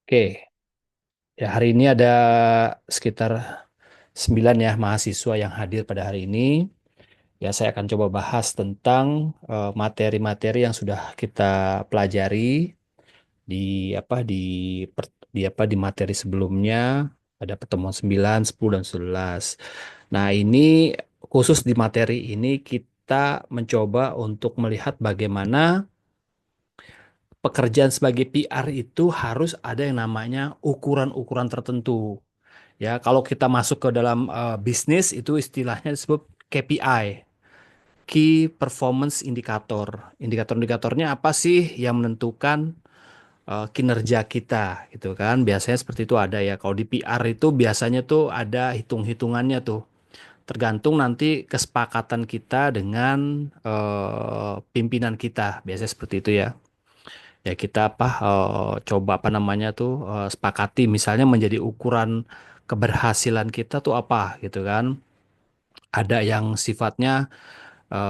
Oke, ya hari ini ada sekitar 9 ya mahasiswa yang hadir pada hari ini. Ya saya akan coba bahas tentang materi-materi yang sudah kita pelajari di di materi sebelumnya. Ada pertemuan 9, 10 dan 11. Nah, ini khusus di materi ini kita mencoba untuk melihat bagaimana pekerjaan sebagai PR itu harus ada yang namanya ukuran-ukuran tertentu. Ya, kalau kita masuk ke dalam bisnis itu istilahnya disebut KPI, Key Performance Indicator. Indikator-indikatornya apa sih yang menentukan kinerja kita gitu kan? Biasanya seperti itu ada ya. Kalau di PR itu biasanya tuh ada hitung-hitungannya tuh. Tergantung nanti kesepakatan kita dengan pimpinan kita. Biasanya seperti itu ya. Ya kita coba sepakati misalnya menjadi ukuran keberhasilan kita tuh apa gitu kan. Ada yang sifatnya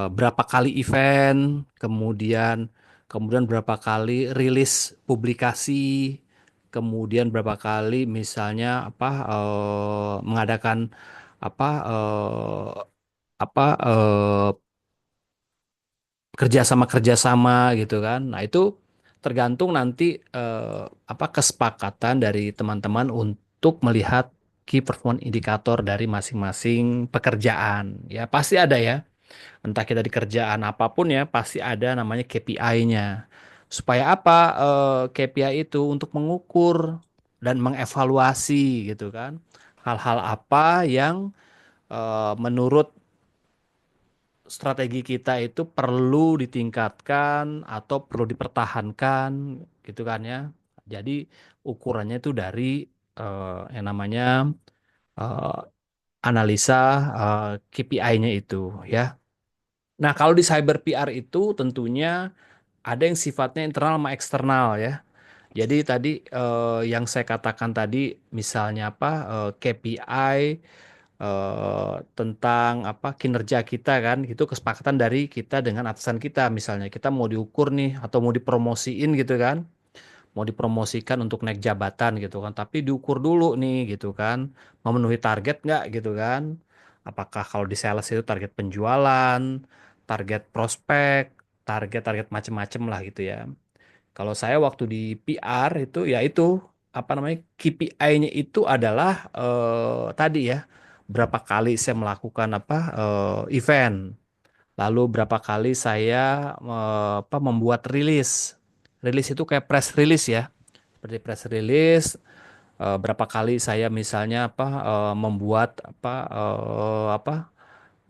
berapa kali event, kemudian kemudian berapa kali rilis publikasi, kemudian berapa kali misalnya mengadakan apa eh, kerjasama gitu kan. Nah, itu tergantung nanti kesepakatan dari teman-teman untuk melihat key performance indikator dari masing-masing pekerjaan. Ya, pasti ada ya. Entah kita di kerjaan apapun ya, pasti ada namanya KPI-nya. Supaya apa? KPI itu untuk mengukur dan mengevaluasi gitu kan. Hal-hal apa yang menurut strategi kita itu perlu ditingkatkan atau perlu dipertahankan gitu kan ya. Jadi ukurannya itu dari yang namanya eh, analisa KPI-nya itu ya. Nah, kalau di cyber PR itu tentunya ada yang sifatnya internal sama eksternal ya. Jadi tadi yang saya katakan tadi misalnya KPI tentang kinerja kita kan itu kesepakatan dari kita dengan atasan kita misalnya kita mau diukur nih atau mau dipromosiin gitu kan mau dipromosikan untuk naik jabatan gitu kan tapi diukur dulu nih gitu kan memenuhi target nggak gitu kan apakah kalau di sales itu target penjualan target prospek target-target macem-macem lah gitu ya kalau saya waktu di PR itu ya itu KPI-nya itu adalah tadi ya berapa kali saya melakukan event, lalu berapa kali saya membuat rilis. Rilis itu kayak press release ya, seperti press release. Berapa kali saya misalnya membuat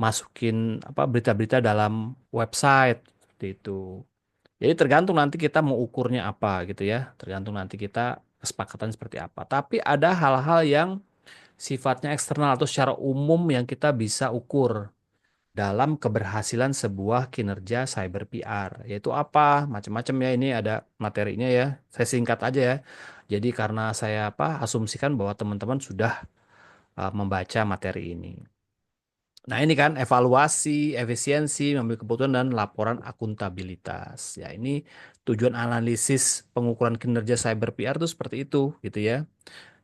masukin berita-berita dalam website seperti itu. Jadi tergantung nanti kita mau ukurnya apa gitu ya. Tergantung nanti kita kesepakatan seperti apa. Tapi ada hal-hal yang sifatnya eksternal atau secara umum yang kita bisa ukur dalam keberhasilan sebuah kinerja cyber PR. Yaitu apa? Macam-macam ya. Ini ada materinya ya. Saya singkat aja ya. Jadi karena saya asumsikan bahwa teman-teman sudah membaca materi ini. Nah, ini kan evaluasi, efisiensi, mengambil keputusan dan laporan akuntabilitas. Ya, ini tujuan analisis pengukuran kinerja cyber PR itu seperti itu, gitu ya.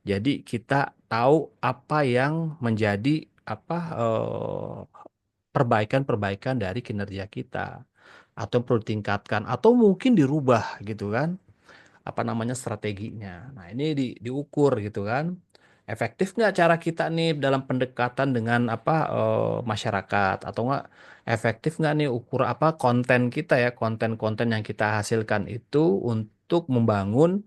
Jadi kita tahu apa yang menjadi apa eh, perbaikan-perbaikan dari kinerja kita atau perlu ditingkatkan atau mungkin dirubah gitu kan strateginya. Nah, ini diukur gitu kan. Efektif nggak cara kita nih dalam pendekatan dengan masyarakat atau nggak efektif nggak nih ukur konten kita ya konten-konten yang kita hasilkan itu untuk membangun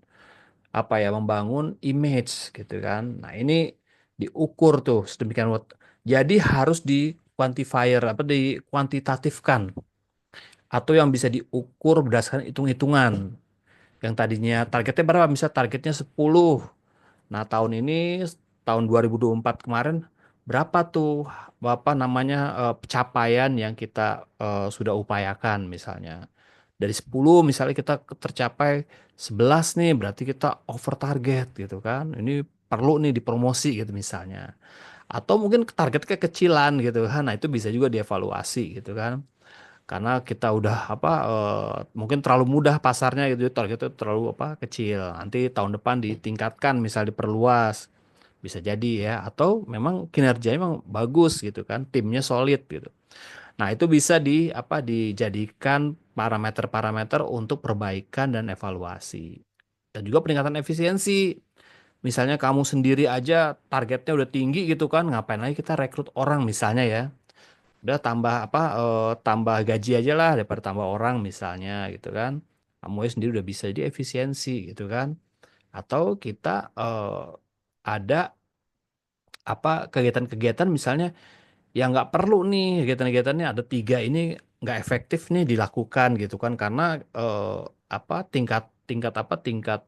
membangun image gitu kan. Nah, ini diukur tuh sedemikian rupa. Jadi harus di quantifier dikuantitatifkan atau yang bisa diukur berdasarkan hitung-hitungan. Yang tadinya targetnya berapa? Bisa targetnya 10. Nah, tahun 2024 kemarin berapa tuh pencapaian yang kita sudah upayakan misalnya. Dari 10 misalnya kita tercapai 11 nih, berarti kita over target gitu kan. Ini perlu nih dipromosi gitu misalnya. Atau mungkin target kekecilan gitu kan. Nah, itu bisa juga dievaluasi gitu kan. karena kita udah mungkin terlalu mudah pasarnya gitu, targetnya terlalu kecil. Nanti tahun depan ditingkatkan, misal diperluas, bisa jadi ya. Atau memang kinerjanya memang bagus gitu kan, timnya solid gitu. Nah, itu bisa dijadikan parameter-parameter untuk perbaikan dan evaluasi. Dan juga peningkatan efisiensi. Misalnya kamu sendiri aja targetnya udah tinggi gitu kan, ngapain lagi kita rekrut orang misalnya ya. Udah tambah gaji aja lah daripada tambah orang misalnya gitu kan. Kamu aja sendiri udah bisa jadi efisiensi gitu kan. Atau kita ada kegiatan-kegiatan misalnya yang nggak perlu nih, kegiatan-kegiatannya ada tiga ini nggak efektif nih dilakukan gitu kan, karena eh, tingkat tingkat tingkat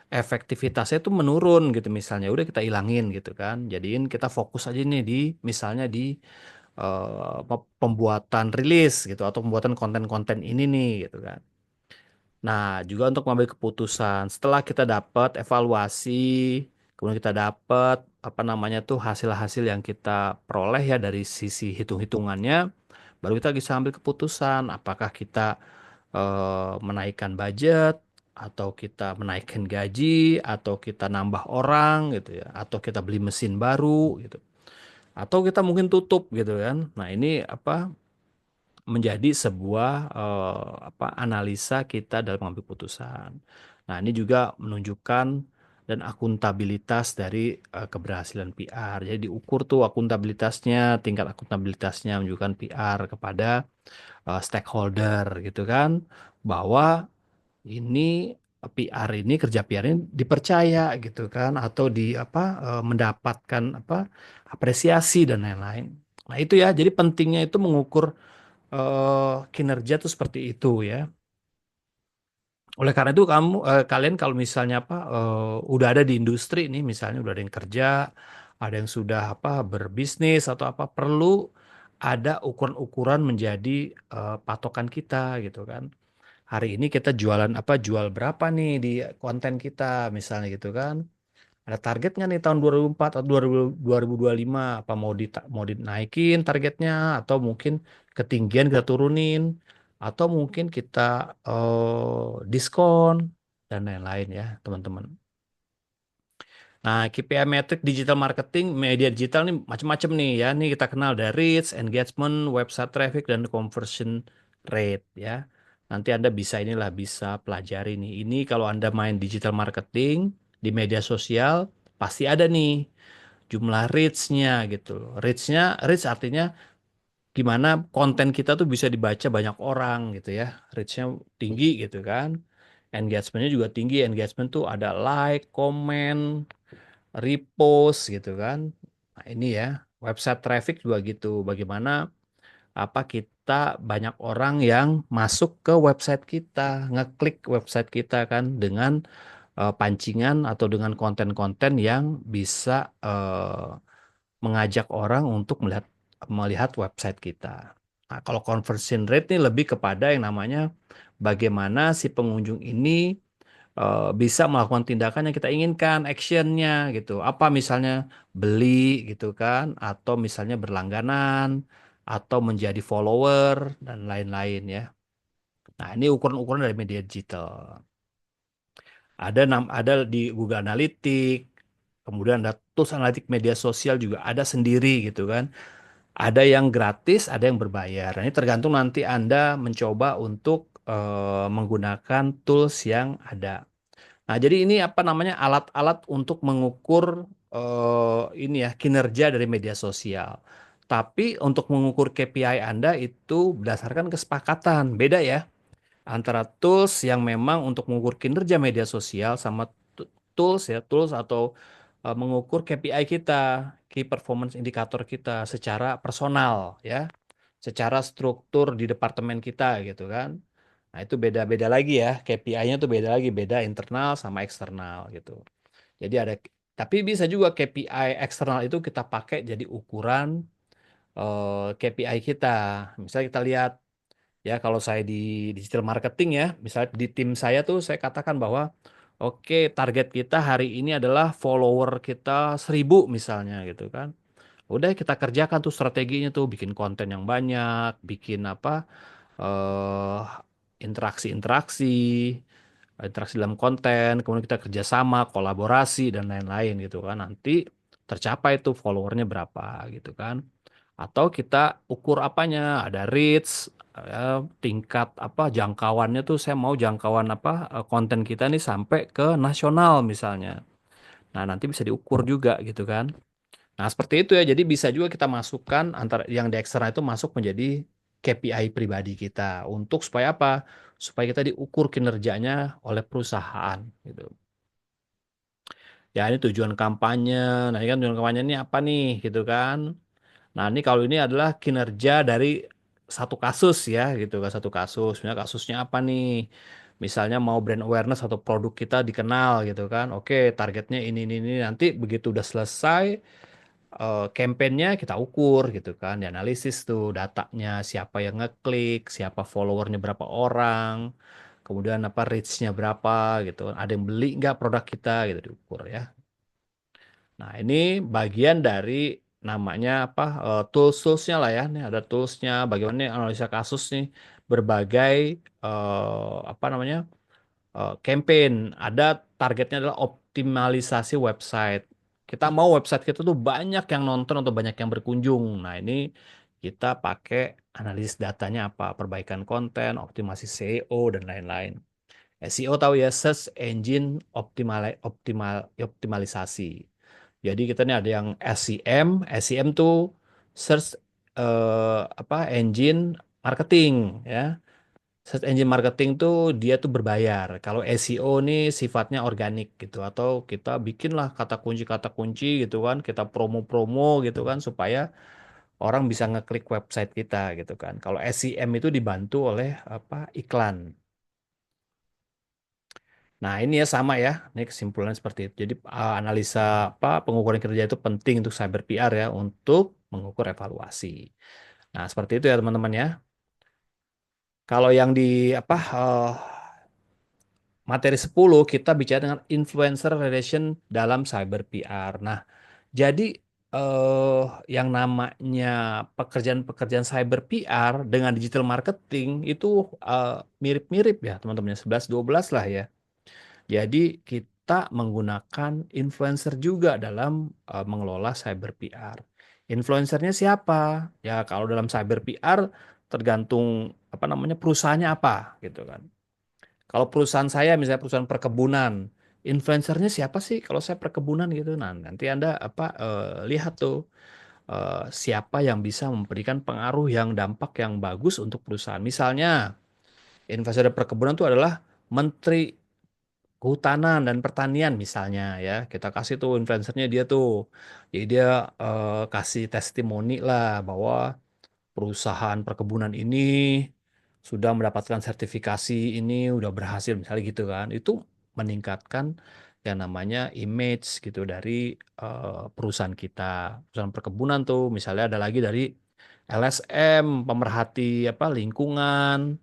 efektivitasnya itu menurun gitu, misalnya udah kita ilangin gitu kan, jadiin kita fokus aja nih di misalnya di pembuatan rilis gitu atau pembuatan konten-konten ini nih gitu kan. Nah, juga untuk mengambil keputusan setelah kita dapat evaluasi, kemudian kita dapat tuh hasil-hasil yang kita peroleh ya dari sisi hitung-hitungannya, baru kita bisa ambil keputusan apakah kita menaikkan budget atau kita menaikkan gaji atau kita nambah orang gitu ya, atau kita beli mesin baru gitu. Atau kita mungkin tutup gitu kan. Nah, ini menjadi sebuah analisa kita dalam mengambil keputusan. Nah, ini juga menunjukkan dan akuntabilitas dari keberhasilan PR. Jadi diukur tuh akuntabilitasnya, tingkat akuntabilitasnya menunjukkan PR kepada stakeholder gitu kan, bahwa ini PR ini kerja PR ini dipercaya gitu kan, atau mendapatkan apresiasi dan lain-lain. Nah, itu ya. Jadi pentingnya itu mengukur kinerja tuh seperti itu ya. Oleh karena itu kalian kalau misalnya udah ada di industri nih, misalnya udah ada yang kerja, ada yang sudah berbisnis atau perlu ada ukuran-ukuran menjadi patokan kita gitu kan. Hari ini kita jual berapa nih di konten kita misalnya gitu kan. Ada target nggak nih tahun 2004 atau 2025? Apa mau dinaikin targetnya, atau mungkin ketinggian kita turunin, atau mungkin kita diskon dan lain-lain ya teman-teman. Nah, KPI metrik digital marketing, media digital nih macam-macam nih ya. Nih kita kenal dari reach, engagement, website traffic, dan conversion rate ya. Nanti Anda bisa pelajari nih. Ini kalau Anda main digital marketing di media sosial, pasti ada nih jumlah reach-nya gitu. Reach artinya gimana konten kita tuh bisa dibaca banyak orang gitu ya. Reach-nya tinggi gitu kan. Engagement-nya juga tinggi. Engagement tuh ada like, comment, repost gitu kan. Nah, ini ya, website traffic juga gitu. Bagaimana kita banyak orang yang masuk ke website kita, ngeklik website kita kan dengan pancingan atau dengan konten-konten yang bisa mengajak orang untuk melihat melihat website kita. Nah, kalau conversion rate ini lebih kepada yang namanya bagaimana si pengunjung ini bisa melakukan tindakan yang kita inginkan, actionnya gitu. Apa misalnya beli gitu kan, atau misalnya berlangganan, atau menjadi follower dan lain-lain ya. Nah, ini ukuran-ukuran dari media digital. Ada di Google Analytics, kemudian ada tools analitik media sosial juga ada sendiri gitu kan. Ada yang gratis, ada yang berbayar. Nah, ini tergantung nanti Anda mencoba untuk menggunakan tools yang ada. Nah, jadi ini alat-alat untuk mengukur ini ya kinerja dari media sosial. Tapi untuk mengukur KPI Anda itu berdasarkan kesepakatan. Beda ya antara tools yang memang untuk mengukur kinerja media sosial sama tools atau mengukur KPI kita, key performance indicator kita secara personal ya, secara struktur di departemen kita gitu kan. Nah, itu beda-beda lagi ya, KPI-nya tuh beda lagi, beda internal sama eksternal gitu. Jadi tapi bisa juga KPI eksternal itu kita pakai jadi ukuran KPI kita. Misalnya kita lihat ya, kalau saya di digital marketing ya, misalnya di tim saya tuh saya katakan bahwa oke, target kita hari ini adalah follower kita 1.000 misalnya gitu kan. Udah kita kerjakan tuh strateginya tuh, bikin konten yang banyak, bikin eh, interaksi-interaksi, interaksi dalam konten, kemudian kita kerjasama, kolaborasi dan lain-lain gitu kan. Nanti tercapai tuh followernya berapa gitu kan. Atau kita ukur apanya, ada reach, tingkat apa jangkauannya tuh saya mau jangkauan apa konten kita nih sampai ke nasional misalnya. Nah, nanti bisa diukur juga gitu kan. Nah, seperti itu ya. Jadi bisa juga kita masukkan antara yang di eksternal itu masuk menjadi KPI pribadi kita untuk supaya apa? Supaya kita diukur kinerjanya oleh perusahaan gitu. Ya, ini tujuan kampanye. Nah, ini kan tujuan kampanye ini apa nih gitu kan. Nah, ini kalau ini adalah kinerja dari satu kasus ya gitu kan, satu kasus. Misalnya kasusnya apa nih? Misalnya mau brand awareness atau produk kita dikenal gitu kan. Oke, targetnya ini. Nanti begitu udah selesai campaign-nya kita ukur gitu kan, dianalisis tuh datanya, siapa yang ngeklik, siapa followernya berapa orang, kemudian apa reach-nya berapa gitu, ada yang beli nggak produk kita gitu diukur ya. Nah, ini bagian dari namanya apa tools-toolsnya lah ya. Nih ada toolsnya, bagaimana nih analisa kasus nih, berbagai apa namanya campaign. Ada targetnya adalah optimalisasi website. Kita mau website kita tuh banyak yang nonton atau banyak yang berkunjung. Nah, ini kita pakai analisis datanya apa, perbaikan konten, optimasi SEO dan lain-lain. SEO tahu ya, Search Engine Optimalisasi. Jadi kita nih ada yang SEM, SEM tuh Search apa Engine Marketing ya. Search engine marketing tuh dia tuh berbayar. Kalau SEO nih sifatnya organik gitu atau kita bikinlah kata kunci gitu kan, kita promo-promo gitu kan supaya orang bisa ngeklik website kita gitu kan. Kalau SEM itu dibantu oleh apa iklan. Nah, ini ya sama ya. Ini kesimpulannya seperti itu. Jadi analisa apa pengukuran kerja itu penting untuk cyber PR ya untuk mengukur evaluasi. Nah, seperti itu ya teman-teman ya. Kalau yang di apa materi 10 kita bicara dengan influencer relation dalam cyber PR. Nah, jadi eh yang namanya pekerjaan-pekerjaan cyber PR dengan digital marketing itu eh, mirip-mirip ya, teman-teman. 11-12 lah ya. Jadi kita menggunakan influencer juga dalam mengelola cyber PR. Influencernya siapa? Ya, kalau dalam cyber PR tergantung apa namanya perusahaannya apa gitu kan. Kalau perusahaan saya misalnya perusahaan perkebunan, influencernya siapa sih? Kalau saya perkebunan gitu, nah nanti Anda apa lihat tuh siapa yang bisa memberikan pengaruh yang dampak yang bagus untuk perusahaan. Misalnya influencer perkebunan itu adalah Menteri Kehutanan dan Pertanian misalnya ya. Kita kasih tuh influencernya dia tuh. Jadi dia kasih testimoni lah bahwa perusahaan perkebunan ini sudah mendapatkan sertifikasi ini udah berhasil misalnya gitu kan itu meningkatkan yang namanya image gitu dari perusahaan kita perusahaan perkebunan tuh misalnya ada lagi dari LSM pemerhati apa lingkungan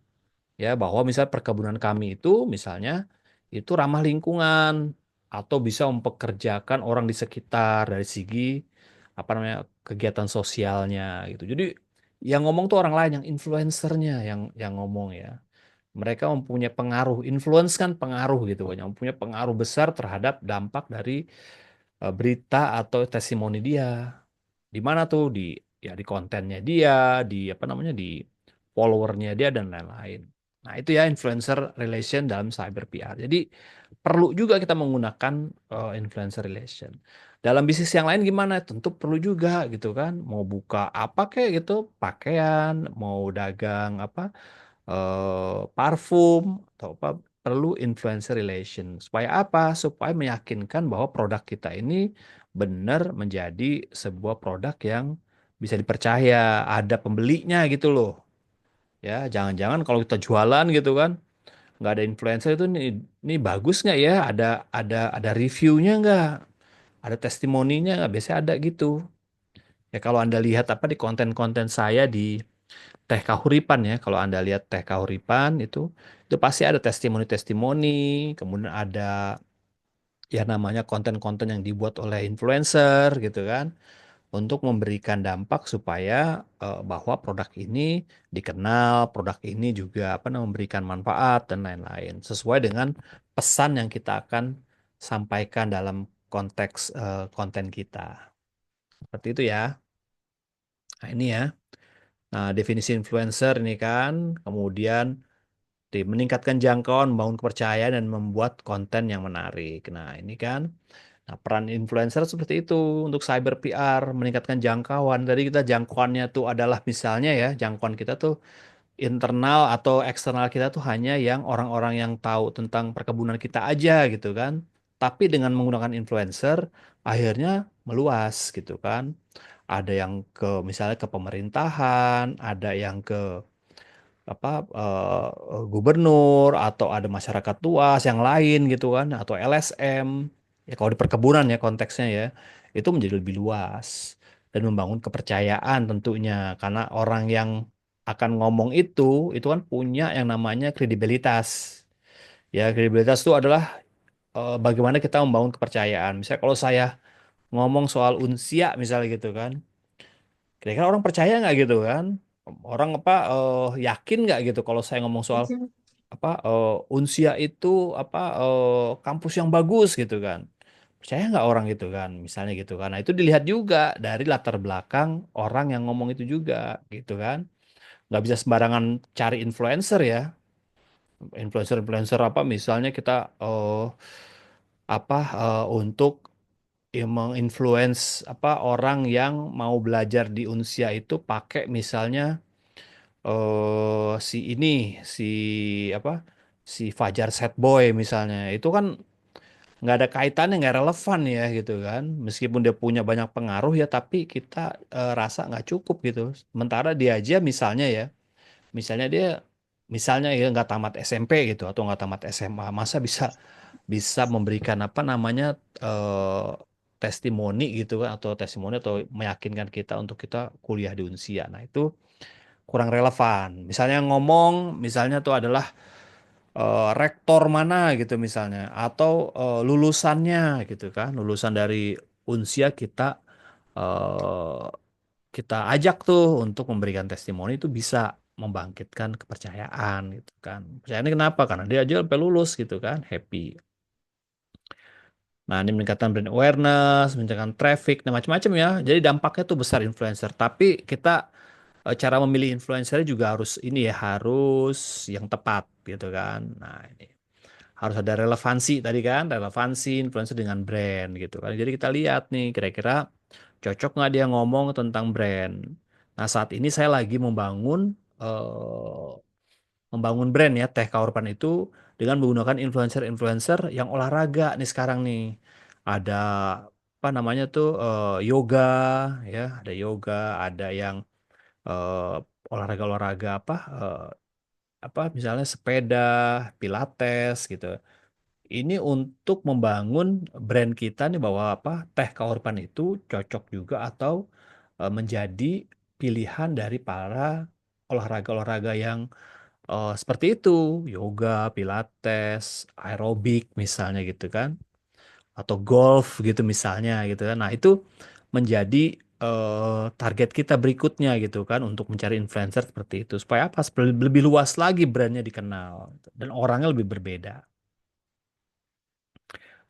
ya bahwa misalnya perkebunan kami itu misalnya itu ramah lingkungan atau bisa mempekerjakan orang di sekitar dari segi apa namanya kegiatan sosialnya gitu. Jadi yang ngomong tuh orang lain, yang influencernya yang ngomong ya. Mereka mempunyai pengaruh, influence kan pengaruh gitu kan, yang mempunyai pengaruh besar terhadap dampak dari berita atau testimoni dia. Di mana tuh ya di kontennya dia, di apa namanya di followernya dia dan lain-lain. Nah, itu ya influencer relation dalam cyber PR. Jadi perlu juga kita menggunakan influencer relation. Dalam bisnis yang lain gimana? Tentu perlu juga gitu kan. Mau buka apa kayak gitu, pakaian, mau dagang apa parfum atau apa perlu influencer relation. Supaya apa? Supaya meyakinkan bahwa produk kita ini benar menjadi sebuah produk yang bisa dipercaya, ada pembelinya gitu loh. Ya, jangan-jangan kalau kita jualan gitu kan, nggak ada influencer itu nih bagus nggak ya? Ada reviewnya nggak? Ada testimoninya nggak? Biasanya ada gitu. Ya kalau Anda lihat apa di konten-konten saya di Teh Kahuripan ya. Kalau Anda lihat Teh Kahuripan itu pasti ada testimoni-testimoni, kemudian ada ya namanya konten-konten yang dibuat oleh influencer gitu kan. untuk memberikan dampak supaya bahwa produk ini dikenal, produk ini juga apa namanya memberikan manfaat dan lain-lain sesuai dengan pesan yang kita akan sampaikan dalam konteks konten kita. Seperti itu ya. Nah, ini ya. Nah, definisi influencer ini kan, kemudian meningkatkan jangkauan, membangun kepercayaan dan membuat konten yang menarik. Nah, ini kan. Nah, peran influencer seperti itu untuk cyber PR, meningkatkan jangkauan. Tadi kita jangkauannya tuh adalah misalnya ya, jangkauan kita tuh internal atau eksternal kita tuh hanya yang orang-orang yang tahu tentang perkebunan kita aja gitu kan. Tapi dengan menggunakan influencer, akhirnya meluas gitu kan. Ada yang ke misalnya ke pemerintahan, ada yang ke apa gubernur atau ada masyarakat luas yang lain gitu kan atau LSM ya kalau di perkebunan ya konteksnya ya itu menjadi lebih luas dan membangun kepercayaan tentunya karena orang yang akan ngomong itu kan punya yang namanya kredibilitas ya kredibilitas itu adalah bagaimana kita membangun kepercayaan misalnya kalau saya ngomong soal unsia misalnya gitu kan kira-kira orang percaya nggak gitu kan orang apa yakin nggak gitu kalau saya ngomong soal apa Unsia itu apa kampus yang bagus gitu kan percaya nggak orang gitu kan misalnya gitu kan nah itu dilihat juga dari latar belakang orang yang ngomong itu juga gitu kan nggak bisa sembarangan cari influencer ya influencer apa misalnya kita apa untuk ya, menginfluence apa orang yang mau belajar di Unsia itu pakai misalnya si ini si apa si Fajar Set Boy misalnya itu kan nggak ada kaitannya nggak relevan ya gitu kan meskipun dia punya banyak pengaruh ya tapi kita rasa nggak cukup gitu sementara dia aja misalnya dia misalnya ya nggak tamat SMP gitu atau nggak tamat SMA masa bisa bisa memberikan apa namanya eh, testimoni gitu kan atau testimoni atau meyakinkan kita untuk kita kuliah di Unsia nah itu kurang relevan. Misalnya ngomong, misalnya tuh adalah rektor mana gitu misalnya, atau lulusannya gitu kan, lulusan dari Unsia eh, kita ajak tuh untuk memberikan testimoni itu bisa membangkitkan kepercayaan gitu kan. Percayaan ini kenapa? Karena dia aja sampai lulus gitu kan, happy. Nah, ini meningkatkan brand awareness, meningkatkan traffic, dan macam-macam ya. Jadi dampaknya tuh besar influencer. Tapi kita cara memilih influencer juga harus ini ya harus yang tepat gitu kan. Nah ini harus ada relevansi tadi kan, relevansi influencer dengan brand gitu kan. Jadi kita lihat nih kira-kira cocok nggak dia ngomong tentang brand. Nah saat ini saya lagi membangun brand ya Teh Kaurpan itu dengan menggunakan influencer-influencer yang olahraga nih sekarang nih. Ada apa namanya tuh yoga ya, ada yoga, ada yang olahraga-olahraga apa misalnya sepeda, pilates gitu. Ini untuk membangun brand kita nih bahwa apa Teh Kaorpan itu cocok juga atau menjadi pilihan dari para olahraga-olahraga yang seperti itu, yoga, pilates, aerobik misalnya gitu kan atau golf gitu misalnya gitu kan. Nah, itu menjadi target kita berikutnya gitu kan untuk mencari influencer seperti itu supaya apa? Supaya lebih luas lagi brandnya dikenal dan orangnya lebih berbeda.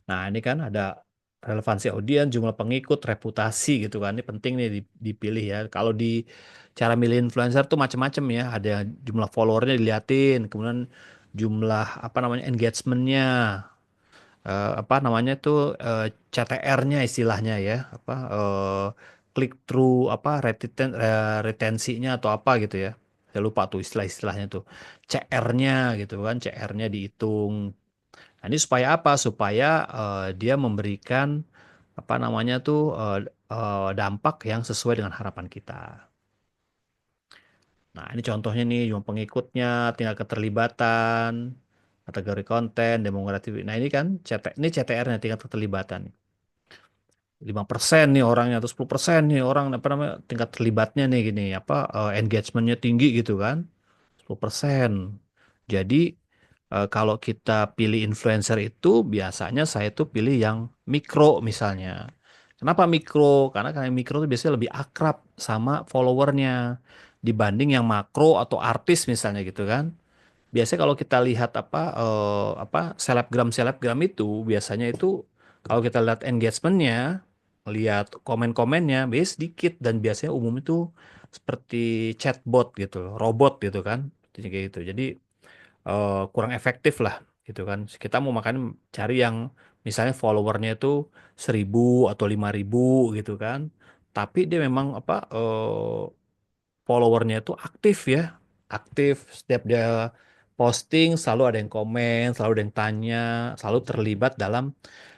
Nah, ini kan ada relevansi audiens, jumlah pengikut, reputasi gitu kan. Ini penting nih dipilih ya. Kalau di cara milih influencer tuh macam-macam ya. Ada yang jumlah followernya diliatin, kemudian jumlah apa namanya engagementnya, apa namanya tuh CTR-nya istilahnya ya, apa click through apa retensinya atau apa gitu ya. Saya lupa tuh istilah-istilahnya tuh. CR-nya gitu kan, CR-nya dihitung. Nah, ini supaya apa? Supaya dia memberikan apa namanya tuh dampak yang sesuai dengan harapan kita. Nah, ini contohnya nih, jumlah pengikutnya, tingkat keterlibatan, kategori konten, demografi. Nah, ini kan ini CTR-nya, tingkat keterlibatan. 5% nih orangnya, atau 10% nih orang, apa namanya, tingkat terlibatnya nih gini, apa, engagementnya tinggi gitu kan. 10%. Jadi, kalau kita pilih influencer itu, biasanya saya tuh pilih yang mikro misalnya. Kenapa mikro? Karena mikro itu biasanya lebih akrab sama followernya dibanding yang makro atau artis misalnya gitu kan. Biasanya kalau kita lihat apa selebgram itu biasanya itu kalau kita lihat engagementnya, lihat komen-komennya biasanya sedikit dan biasanya umum itu seperti chatbot gitu, robot gitu kan, jadi kayak gitu. Jadi kurang efektif lah gitu kan. Kita mau makan cari yang misalnya followernya itu 1.000 atau 5.000 gitu kan. Tapi dia memang followernya itu aktif ya, aktif setiap dia posting selalu ada yang komen, selalu ada yang tanya, selalu terlibat dalam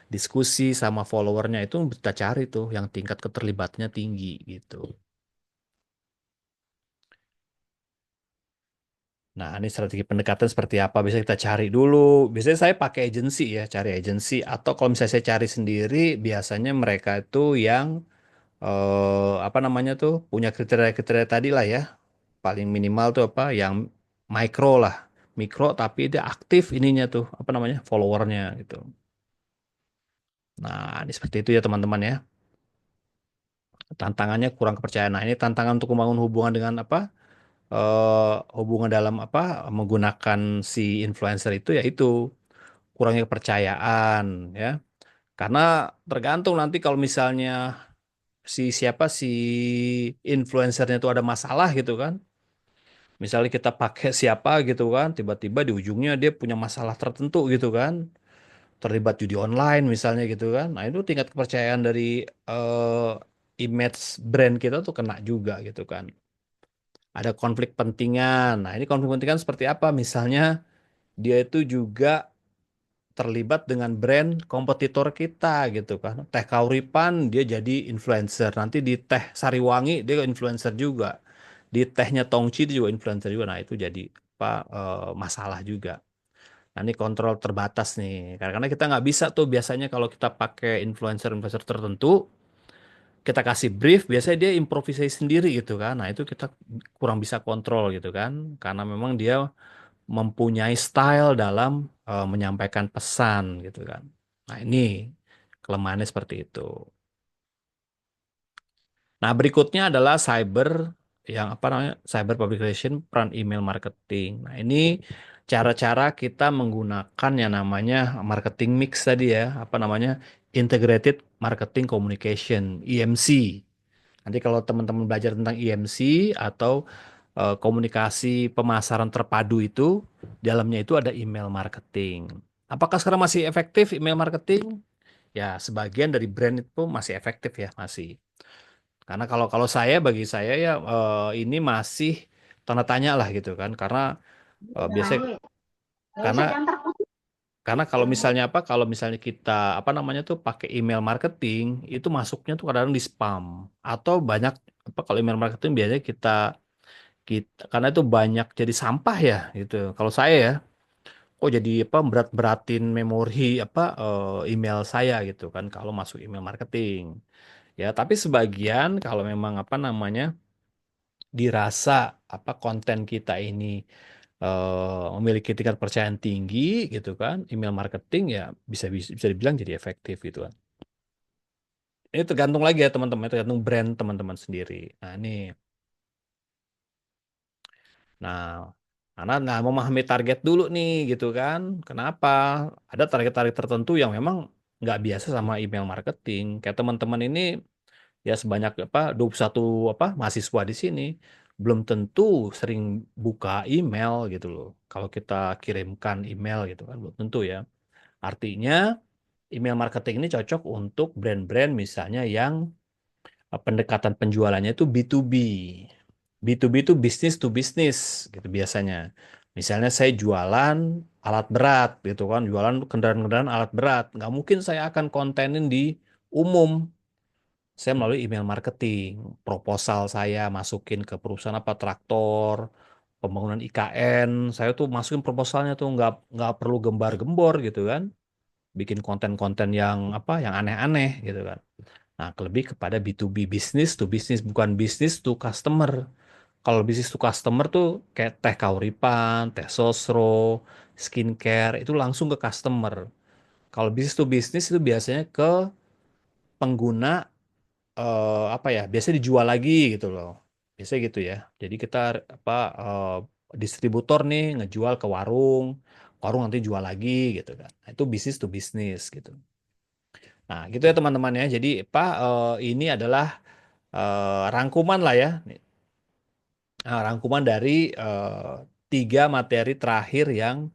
diskusi sama followernya itu kita cari tuh yang tingkat keterlibatnya tinggi gitu. Nah, ini strategi pendekatan seperti apa? Bisa kita cari dulu. Biasanya saya pakai agensi ya, cari agensi. Atau kalau misalnya saya cari sendiri, biasanya mereka itu yang apa namanya tuh punya kriteria-kriteria tadi lah ya. Paling minimal tuh apa? Yang micro lah, mikro tapi dia aktif ininya tuh apa namanya followernya gitu. Nah, ini seperti itu ya teman-teman ya. Tantangannya kurang kepercayaan. Nah, ini tantangan untuk membangun hubungan dengan apa? Hubungan dalam apa? Menggunakan si influencer itu yaitu kurangnya kepercayaan ya. Karena tergantung nanti kalau misalnya si influencernya itu ada masalah gitu kan. Misalnya kita pakai siapa gitu kan, tiba-tiba di ujungnya dia punya masalah tertentu gitu kan, terlibat judi online misalnya gitu kan. Nah, itu tingkat kepercayaan dari image brand kita tuh kena juga gitu kan. Ada konflik pentingan. Nah, ini konflik pentingan seperti apa? Misalnya dia itu juga terlibat dengan brand kompetitor kita gitu kan. Teh Kauripan dia jadi influencer. Nanti di teh Sariwangi dia influencer juga. Di tehnya Tongchi dia juga influencer juga. Nah, itu jadi apa masalah juga. Nah, ini kontrol terbatas nih. Karena kita nggak bisa tuh biasanya kalau kita pakai influencer-influencer tertentu, kita kasih brief, biasanya dia improvisasi sendiri gitu kan. Nah, itu kita kurang bisa kontrol gitu kan. Karena memang dia mempunyai style dalam menyampaikan pesan gitu kan. Nah, ini kelemahannya seperti itu. Nah, berikutnya adalah cyber yang apa namanya? Cyber public relation peran email marketing. Nah, ini cara-cara kita menggunakan yang namanya marketing mix tadi ya, apa namanya? Integrated Marketing Communication, EMC. Nanti kalau teman-teman belajar tentang EMC atau komunikasi pemasaran terpadu itu, dalamnya itu ada email marketing. Apakah sekarang masih efektif email marketing? Ya, sebagian dari brand itu masih efektif ya, masih. Karena kalau kalau saya bagi saya ya ini masih tanda tanya lah gitu kan. Karena biasanya karena karena kalau misalnya apa kalau misalnya kita apa namanya tuh pakai email marketing itu masuknya tuh kadang-kadang di spam atau banyak apa kalau email marketing biasanya kita kita karena itu banyak jadi sampah ya gitu. Kalau saya ya kok jadi apa berat-beratin memori apa email saya gitu kan kalau masuk email marketing. Ya, tapi sebagian kalau memang apa namanya dirasa apa konten kita ini memiliki tingkat kepercayaan tinggi gitu kan, email marketing ya bisa bisa, bisa dibilang jadi efektif gitu kan. Ini tergantung lagi ya teman-teman, tergantung brand teman-teman sendiri. Nah, ini nah karena nah memahami target dulu nih gitu kan. Kenapa? Ada target-target tertentu yang memang nggak biasa sama email marketing. Kayak teman-teman ini ya sebanyak apa 21 apa mahasiswa di sini belum tentu sering buka email gitu loh. Kalau kita kirimkan email gitu kan belum tentu ya. Artinya email marketing ini cocok untuk brand-brand misalnya yang pendekatan penjualannya itu B2B. B2B itu business to business gitu biasanya. Misalnya saya jualan alat berat gitu kan, jualan kendaraan-kendaraan alat berat. Nggak mungkin saya akan kontenin di umum, saya melalui email marketing, proposal saya masukin ke perusahaan apa traktor, pembangunan IKN, saya tuh masukin proposalnya tuh nggak perlu gembar-gembor gitu kan, bikin konten-konten yang apa yang aneh-aneh gitu kan. Nah, lebih kepada B2B, business to business, bukan business to customer. Kalau business to customer tuh kayak teh kauripan, teh sosro, skincare itu langsung ke customer. Kalau business to business itu biasanya ke pengguna apa ya, biasanya dijual lagi gitu loh. Biasanya gitu ya. Jadi kita apa distributor nih ngejual ke warung, warung nanti jual lagi gitu kan. Nah, itu bisnis to bisnis gitu. Nah, gitu ya teman-teman ya. Jadi apa ini adalah rangkuman lah ya. Rangkuman dari tiga materi terakhir yang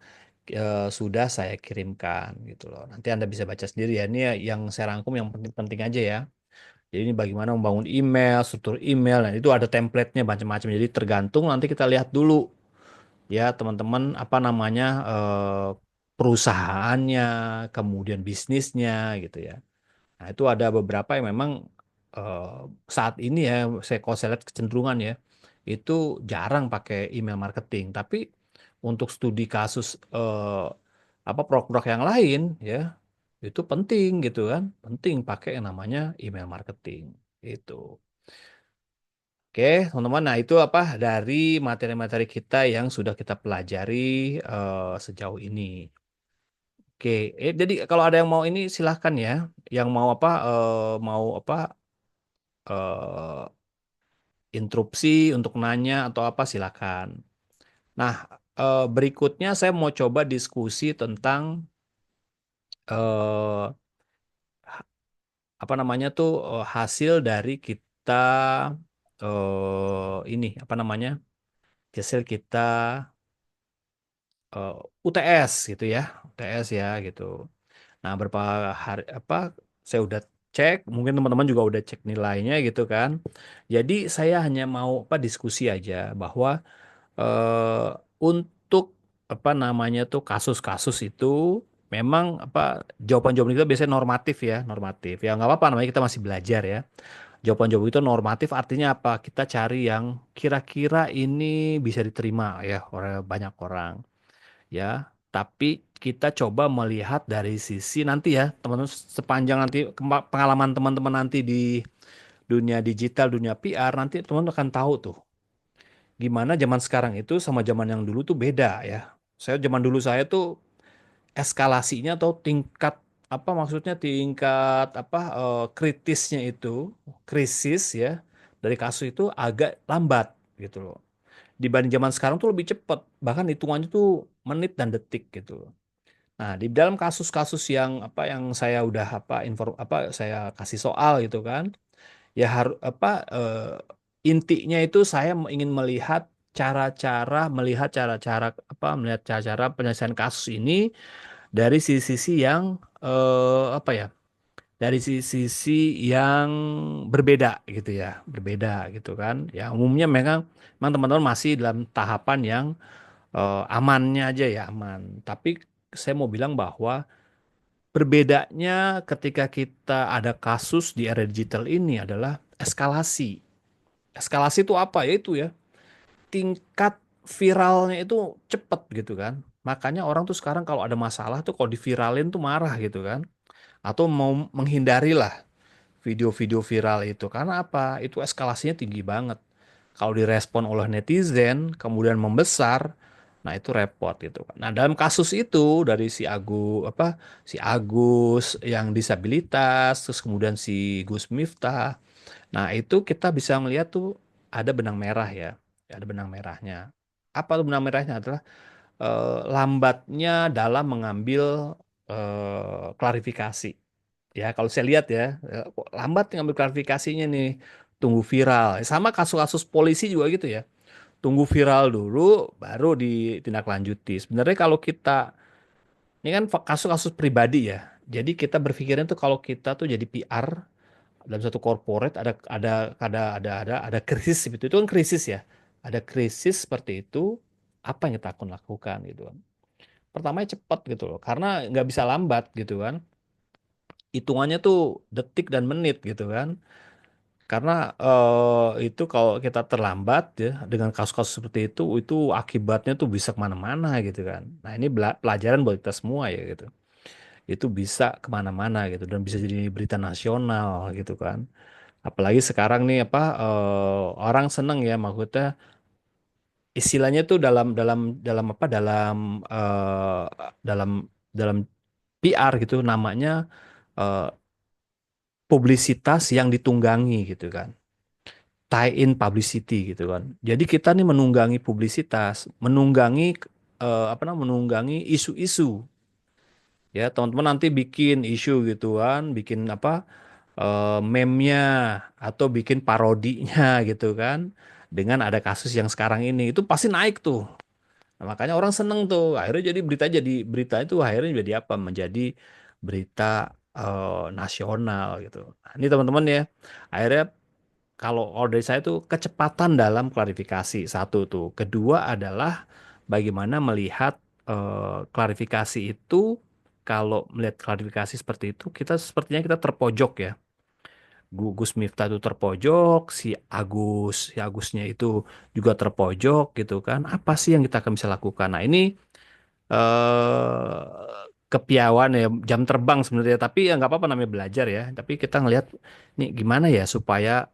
sudah saya kirimkan gitu loh. Nanti Anda bisa baca sendiri ya. Ini ya yang saya rangkum yang penting-penting aja ya. Jadi ini bagaimana membangun email, struktur email, dan itu ada template-nya macam-macam. Jadi tergantung nanti kita lihat dulu ya teman-teman apa namanya perusahaannya, kemudian bisnisnya gitu ya. Nah itu ada beberapa yang memang eh, saat ini ya kalau saya lihat kecenderungan ya itu jarang pakai email marketing. Tapi untuk studi kasus apa produk yang lain ya itu penting gitu kan, penting pakai yang namanya email marketing itu. Oke, teman-teman. Nah, itu apa dari materi-materi kita yang sudah kita pelajari sejauh ini. Oke, jadi kalau ada yang mau ini silahkan ya. Yang mau apa, mau apa, eh, interupsi untuk nanya atau apa silahkan. Nah, berikutnya saya mau coba diskusi tentang eh, apa namanya tuh hasil dari kita ini apa namanya hasil kita eh, UTS gitu ya, UTS ya gitu. Nah, berapa hari apa saya udah cek, mungkin teman-teman juga udah cek nilainya gitu kan. Jadi saya hanya mau apa diskusi aja bahwa untuk apa namanya tuh kasus-kasus itu memang apa jawaban-jawaban kita biasanya normatif ya, normatif. Ya nggak apa-apa namanya kita masih belajar ya. Jawaban-jawaban itu normatif artinya apa? Kita cari yang kira-kira ini bisa diterima ya oleh banyak orang ya. Tapi kita coba melihat dari sisi nanti ya, teman-teman sepanjang nanti pengalaman teman-teman nanti di dunia digital, dunia PR nanti teman-teman akan tahu tuh gimana zaman sekarang itu sama zaman yang dulu tuh beda ya. Zaman dulu saya tuh eskalasinya atau tingkat apa maksudnya tingkat apa kritisnya itu krisis ya dari kasus itu agak lambat gitu loh. Dibanding zaman sekarang tuh lebih cepat, bahkan hitungannya tuh menit dan detik gitu loh. Nah, di dalam kasus-kasus yang apa yang saya udah apa apa saya kasih soal gitu kan, ya harus apa intinya itu saya ingin melihat cara-cara apa melihat cara-cara penyelesaian kasus ini dari sisi yang apa ya dari sisi yang berbeda gitu ya berbeda gitu kan ya umumnya memang teman-teman masih dalam tahapan yang amannya aja ya aman tapi saya mau bilang bahwa berbedanya ketika kita ada kasus di era digital ini adalah eskalasi. Eskalasi itu apa? Ya itu ya, tingkat viralnya itu cepet gitu kan. Makanya orang tuh sekarang kalau ada masalah tuh kalau diviralin tuh marah gitu kan. Atau mau menghindari lah video-video viral itu. Karena apa? Itu eskalasinya tinggi banget. Kalau direspon oleh netizen, kemudian membesar, nah itu repot gitu kan. Nah dalam kasus itu dari si Agus yang disabilitas, terus kemudian si Gus Miftah, nah itu kita bisa melihat tuh ada benang merah ya, ada benang merahnya. Apa tuh benang merahnya adalah lambatnya dalam mengambil klarifikasi. Ya, kalau saya lihat ya, kok lambat ngambil klarifikasinya nih. Tunggu viral. Sama kasus-kasus polisi juga gitu ya. Tunggu viral dulu, baru ditindaklanjuti. Sebenarnya kalau kita, ini kan kasus-kasus pribadi ya. Jadi kita berpikirnya tuh kalau kita tuh jadi PR dalam satu corporate ada krisis seperti itu kan krisis ya. Ada krisis seperti itu, apa yang kita akan lakukan gitu kan. Pertamanya cepat gitu loh, karena nggak bisa lambat gitu kan. Hitungannya tuh detik dan menit gitu kan. Karena itu kalau kita terlambat ya dengan kasus-kasus seperti itu akibatnya tuh bisa kemana-mana gitu kan. Nah ini pelajaran buat kita semua ya gitu. Itu bisa kemana-mana gitu dan bisa jadi berita nasional gitu kan. Apalagi sekarang nih apa orang seneng ya maksudnya istilahnya tuh dalam apa dalam dalam PR gitu namanya eh, publisitas yang ditunggangi gitu kan. Tie in publicity gitu kan. Jadi kita nih menunggangi publisitas, menunggangi apa namanya, menunggangi isu-isu. Ya, teman-teman nanti bikin isu gitu kan, bikin apa meme-nya atau bikin parodinya gitu kan. Dengan ada kasus yang sekarang ini itu pasti naik tuh. Nah, makanya orang seneng tuh. Akhirnya jadi berita itu akhirnya jadi apa? Menjadi berita nasional gitu. Nah, ini teman-teman ya. Akhirnya kalau order saya itu kecepatan dalam klarifikasi satu tuh. Kedua adalah bagaimana melihat klarifikasi itu. Kalau melihat klarifikasi seperti itu, kita sepertinya kita terpojok ya. Gus Miftah itu terpojok, si Agusnya itu juga terpojok gitu kan. Apa sih yang kita akan bisa lakukan? Nah, ini kepiawaan ya, jam terbang sebenarnya, tapi ya nggak apa-apa namanya belajar ya. Tapi kita ngelihat nih gimana ya supaya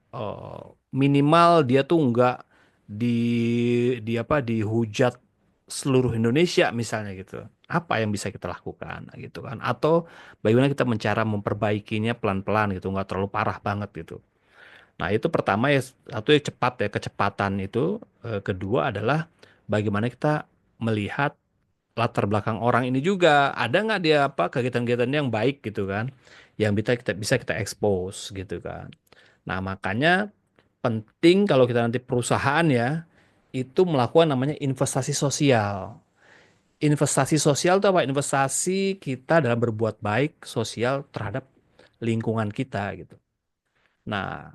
minimal dia tuh nggak di apa dihujat seluruh Indonesia misalnya gitu. Apa yang bisa kita lakukan gitu kan? Atau bagaimana kita mencara memperbaikinya pelan-pelan gitu, nggak terlalu parah banget gitu. Nah, itu pertama ya, satu ya cepat ya, kecepatan itu. Kedua adalah bagaimana kita melihat latar belakang orang ini juga. Ada nggak dia apa kegiatan-kegiatan yang baik gitu kan, yang bisa kita expose gitu kan. Nah, makanya penting kalau kita nanti perusahaan ya, itu melakukan namanya investasi sosial. Investasi sosial itu apa? Investasi kita dalam berbuat baik sosial terhadap lingkungan kita gitu. Nah,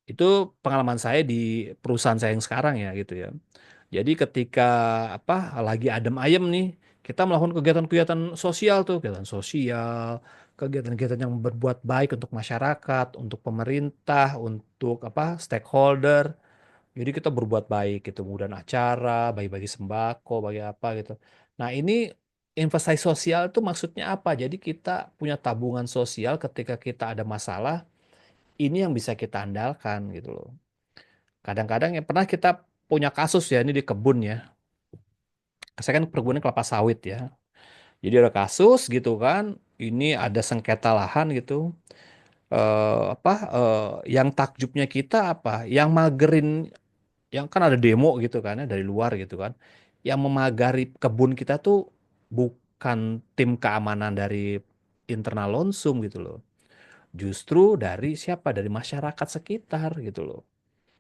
itu pengalaman saya di perusahaan saya yang sekarang ya gitu ya. Jadi ketika apa lagi adem ayem nih, kita melakukan kegiatan-kegiatan sosial tuh, kegiatan sosial, kegiatan-kegiatan yang berbuat baik untuk masyarakat, untuk pemerintah, untuk apa stakeholder. Jadi kita berbuat baik gitu, kemudian acara, bagi-bagi sembako, bagi apa gitu. Nah, ini investasi sosial itu maksudnya apa? Jadi kita punya tabungan sosial ketika kita ada masalah, ini yang bisa kita andalkan gitu loh. Kadang-kadang ya pernah kita punya kasus ya ini di kebun ya. Saya kan perkebunan kelapa sawit ya. Jadi ada kasus gitu kan. Ini ada sengketa lahan gitu. Apa yang takjubnya kita apa? Yang magerin, yang kan ada demo gitu kan ya dari luar gitu kan. Yang memagari kebun kita tuh bukan tim keamanan dari internal Lonsum gitu loh. Justru dari siapa? Dari masyarakat sekitar gitu loh.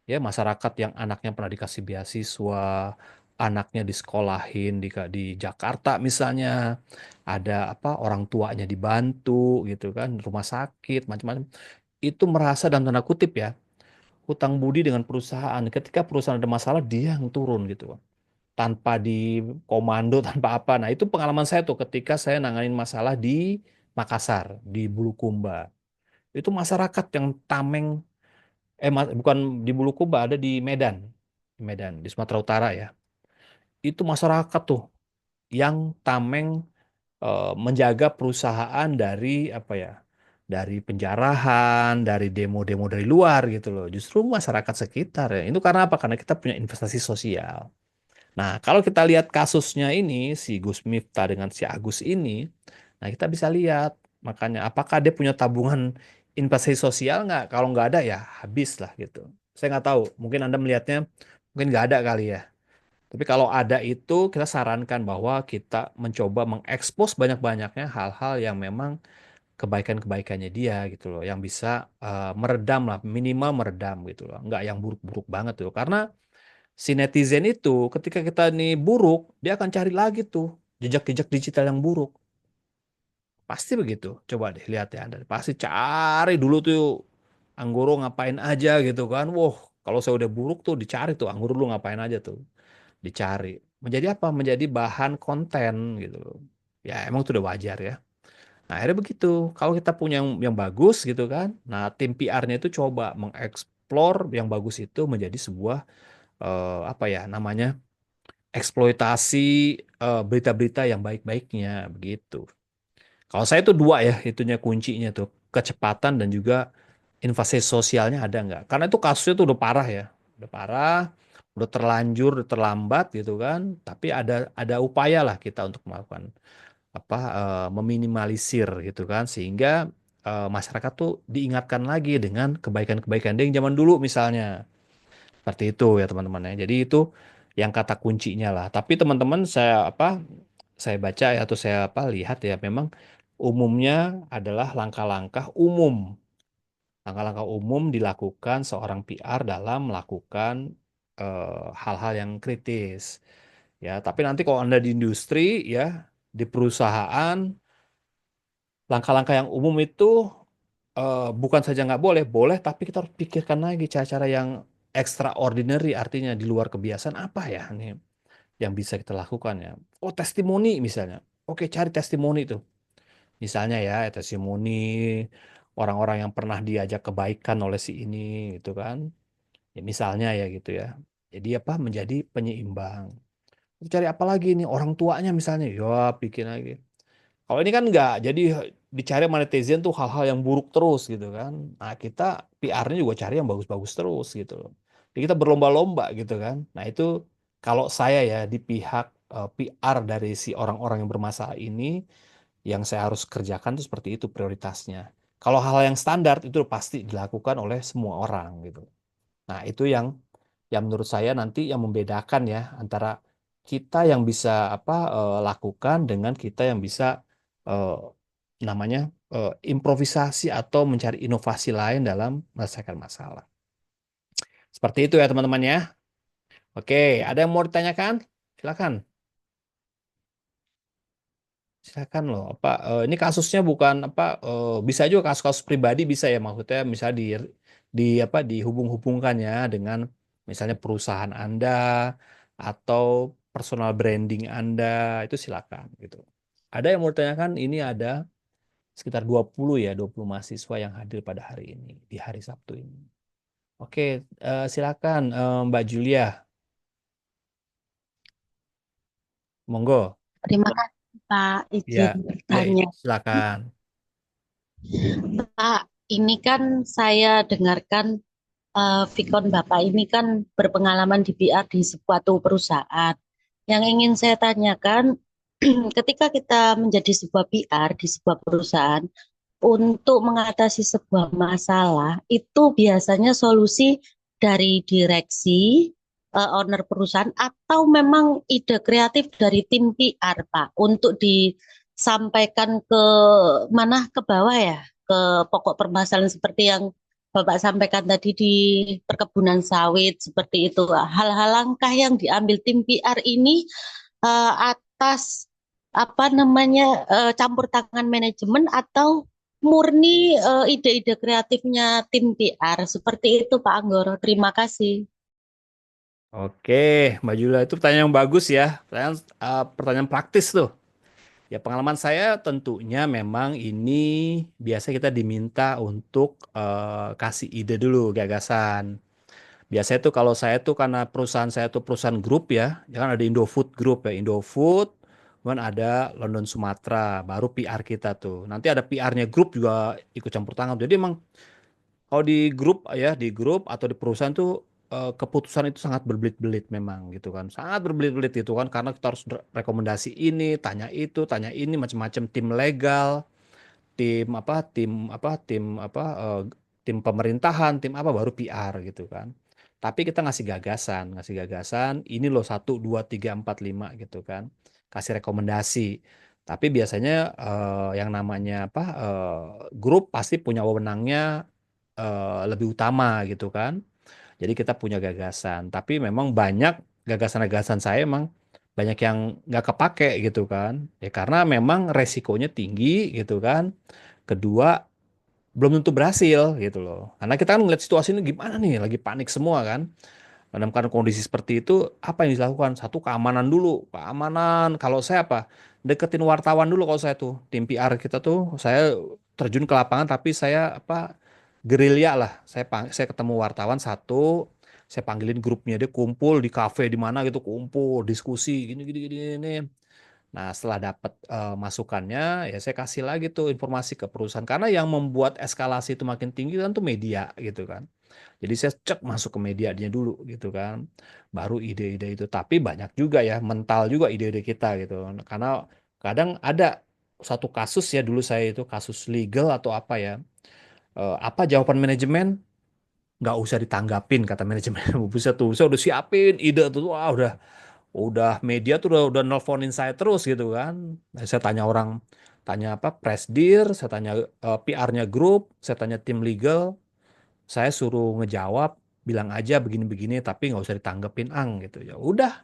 Ya masyarakat yang anaknya pernah dikasih beasiswa, anaknya disekolahin di Jakarta misalnya, ada apa orang tuanya dibantu gitu kan, rumah sakit macam-macam, itu merasa dalam tanda kutip ya hutang budi dengan perusahaan. Ketika perusahaan ada masalah dia yang turun gitu Bang. Tanpa di komando tanpa apa. Nah itu pengalaman saya tuh ketika saya nanganin masalah di Makassar, di Bulukumba. Itu masyarakat yang tameng. Bukan di Bulukumba, ada di Medan. Di Medan, di Sumatera Utara ya. Itu masyarakat tuh yang tameng menjaga perusahaan dari apa ya? Dari penjarahan, dari demo-demo dari luar gitu loh. Justru masyarakat sekitar ya. Itu karena apa? Karena kita punya investasi sosial. Nah, kalau kita lihat kasusnya ini, si Gus Miftah dengan si Agus ini, nah kita bisa lihat. Makanya, apakah dia punya tabungan investasi sosial nggak? Kalau nggak ada, ya habis lah gitu. Saya nggak tahu. Mungkin Anda melihatnya, mungkin nggak ada kali ya. Tapi kalau ada itu, kita sarankan bahwa kita mencoba mengekspos banyak-banyaknya hal-hal yang memang kebaikan-kebaikannya dia gitu loh. Yang bisa meredam lah, minimal meredam gitu loh. Nggak yang buruk-buruk banget tuh. Karena si netizen itu ketika kita nih buruk, dia akan cari lagi tuh jejak-jejak digital yang buruk. Pasti begitu. Coba deh lihat ya Anda. Pasti cari dulu tuh Anggoro ngapain aja gitu kan. Wah, kalau saya udah buruk tuh dicari tuh Anggoro lu ngapain aja tuh. Dicari. Menjadi apa? Menjadi bahan konten gitu loh. Ya emang itu udah wajar ya. Nah, akhirnya begitu. Kalau kita punya yang bagus gitu kan. Nah, tim PR-nya itu coba mengeksplor yang bagus itu menjadi sebuah apa ya namanya eksploitasi berita-berita yang baik-baiknya begitu. Kalau saya tuh dua ya itunya kuncinya tuh kecepatan dan juga invasi sosialnya ada nggak? Karena itu kasusnya tuh udah parah ya, udah parah, udah terlanjur, udah terlambat gitu kan. Tapi ada upaya lah kita untuk melakukan apa meminimalisir gitu kan sehingga masyarakat tuh diingatkan lagi dengan kebaikan-kebaikan dia yang zaman dulu misalnya. Seperti itu ya teman-teman ya. Jadi itu yang kata kuncinya lah. Tapi teman-teman saya baca ya, atau saya lihat ya, memang umumnya adalah langkah-langkah umum. Langkah-langkah umum dilakukan seorang PR dalam melakukan hal-hal yang kritis. Ya, tapi nanti kalau Anda di industri ya, di perusahaan, langkah-langkah yang umum itu bukan saja nggak boleh, boleh, tapi kita harus pikirkan lagi cara-cara yang extraordinary, artinya di luar kebiasaan apa ya nih yang bisa kita lakukan ya. Oh, testimoni misalnya. Oke, cari testimoni itu. Misalnya ya, testimoni orang-orang yang pernah diajak kebaikan oleh si ini gitu kan. Ya misalnya ya gitu ya. Jadi apa menjadi penyeimbang. Cari apa lagi nih orang tuanya misalnya. Ya, bikin lagi. Kalau ini kan enggak, jadi dicari sama netizen tuh hal-hal yang buruk terus gitu kan. Nah kita PR-nya juga cari yang bagus-bagus terus gitu loh. Jadi kita berlomba-lomba gitu kan. Nah itu kalau saya ya di pihak PR dari si orang-orang yang bermasalah ini, yang saya harus kerjakan tuh seperti itu prioritasnya. Kalau hal yang standar itu pasti dilakukan oleh semua orang gitu. Nah itu yang menurut saya nanti yang membedakan ya antara kita yang bisa lakukan dengan kita yang bisa eh, namanya improvisasi atau mencari inovasi lain dalam menyelesaikan masalah. Seperti itu ya teman-teman ya. Oke, ada yang mau ditanyakan? Silakan. Silakan loh. Ini kasusnya bukan bisa juga kasus-kasus pribadi bisa ya, maksudnya misalnya dihubung-hubungkan ya dengan misalnya perusahaan Anda atau personal branding Anda, itu silakan gitu. Ada yang mau ditanyakan? Ini ada sekitar 20 ya, 20 mahasiswa yang hadir pada hari ini, di hari Sabtu ini. Oke, silakan Mbak Julia. Monggo. Terima kasih Pak, Ya, izin ya bertanya. silakan. Pak, ini kan saya dengarkan Vikon Bapak ini kan berpengalaman di PR di suatu perusahaan. Yang ingin saya tanyakan, ketika kita menjadi sebuah PR di sebuah perusahaan, untuk mengatasi sebuah masalah, itu biasanya solusi dari direksi, owner perusahaan, atau memang ide kreatif dari tim PR, Pak, untuk disampaikan ke mana, ke bawah ya, ke pokok permasalahan seperti yang Bapak sampaikan tadi di perkebunan sawit, seperti itu. Hal-hal langkah yang diambil tim PR ini atas apa namanya campur tangan manajemen atau murni ide-ide kreatifnya tim PR. Seperti itu Pak Anggoro. Terima kasih. Oke, Mbak Julia, itu pertanyaan yang bagus ya. Pertanyaan praktis tuh. Ya pengalaman saya tentunya memang ini biasa kita diminta untuk kasih ide dulu, gagasan. Biasanya tuh kalau saya tuh karena perusahaan saya tuh perusahaan grup ya, ya kan ada Indofood Group ya, Indofood, kemudian ada London Sumatera, baru PR kita tuh. Nanti ada PR-nya grup juga ikut campur tangan. Jadi emang kalau di grup atau di perusahaan tuh keputusan itu sangat berbelit-belit memang gitu kan. Sangat berbelit-belit gitu kan karena kita harus rekomendasi ini, tanya ini macam-macam tim legal, tim tim pemerintahan, tim apa baru PR gitu kan. Tapi kita ngasih gagasan, ini loh satu, dua, tiga, empat, lima gitu kan. Kasih rekomendasi. Tapi biasanya yang namanya grup pasti punya wewenangnya lebih utama gitu kan. Jadi kita punya gagasan. Tapi memang banyak gagasan-gagasan saya emang banyak yang nggak kepake gitu kan. Ya karena memang resikonya tinggi gitu kan. Kedua, belum tentu berhasil gitu loh. Karena kita kan ngeliat situasi ini gimana nih, lagi panik semua kan. Dalam keadaan kondisi seperti itu, apa yang dilakukan? Satu, keamanan dulu. Keamanan, kalau saya deketin wartawan dulu kalau saya tuh. Tim PR kita tuh, saya terjun ke lapangan, tapi saya gerilya lah. Saya ketemu wartawan satu, saya panggilin grupnya, dia kumpul di kafe di mana gitu, kumpul, diskusi, gini, gini, gini, gini. Nah, setelah dapat masukannya, ya saya kasih lagi tuh informasi ke perusahaan. Karena yang membuat eskalasi itu makin tinggi kan tuh media gitu kan. Jadi saya cek masuk ke medianya dulu gitu kan. Baru ide-ide itu. Tapi banyak juga ya, mental juga ide-ide kita gitu. Karena kadang ada satu kasus ya, dulu saya itu kasus legal atau apa ya. Apa jawaban manajemen? Nggak usah ditanggapin kata manajemen. Bisa tuh, saya udah siapin ide tuh, wah udah media tuh udah nelfonin saya terus gitu kan. Nah, saya tanya orang, tanya apa pressdir, saya tanya PR-nya grup, saya tanya tim legal, saya suruh ngejawab, bilang aja begini-begini, tapi nggak usah ditanggepin ang gitu. Ya udah,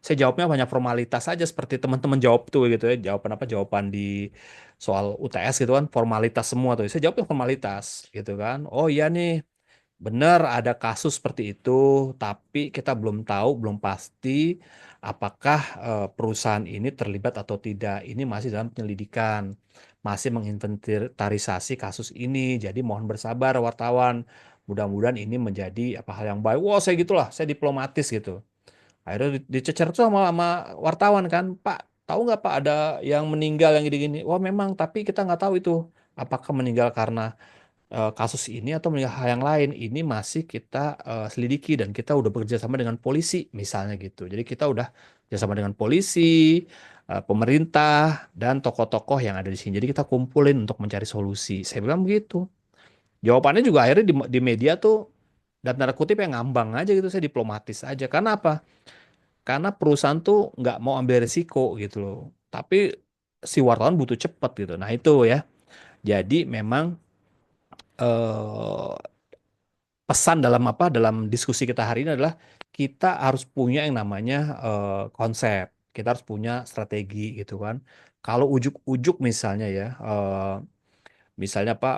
saya jawabnya banyak formalitas aja seperti teman-teman jawab tuh gitu ya. Jawaban apa? Jawaban di soal UTS gitu kan, formalitas semua tuh. Saya jawabnya formalitas gitu kan. Oh iya nih, benar ada kasus seperti itu, tapi kita belum tahu, belum pasti apakah perusahaan ini terlibat atau tidak. Ini masih dalam penyelidikan, masih menginventarisasi kasus ini. Jadi mohon bersabar wartawan. Mudah-mudahan ini menjadi apa hal yang baik. Wah, saya gitulah, saya diplomatis gitu. Akhirnya dicecer tuh sama wartawan kan, Pak, tahu nggak Pak ada yang meninggal yang gini-gini? Wah memang, tapi kita nggak tahu itu apakah meninggal karena kasus ini atau melihat hal yang lain. Ini masih kita selidiki dan kita udah bekerja sama dengan polisi misalnya gitu. Jadi kita udah bekerja sama dengan polisi, pemerintah dan tokoh-tokoh yang ada di sini. Jadi kita kumpulin untuk mencari solusi. Saya bilang begitu. Jawabannya juga akhirnya di media tuh dan tanda kutip yang ngambang aja gitu. Saya diplomatis aja. Karena apa? Karena perusahaan tuh nggak mau ambil risiko gitu loh. Tapi si wartawan butuh cepet gitu. Nah itu ya. Jadi memang eh, pesan dalam apa dalam diskusi kita hari ini adalah kita harus punya yang namanya konsep, kita harus punya strategi gitu kan. Kalau ujuk-ujuk misalnya ya, misalnya apa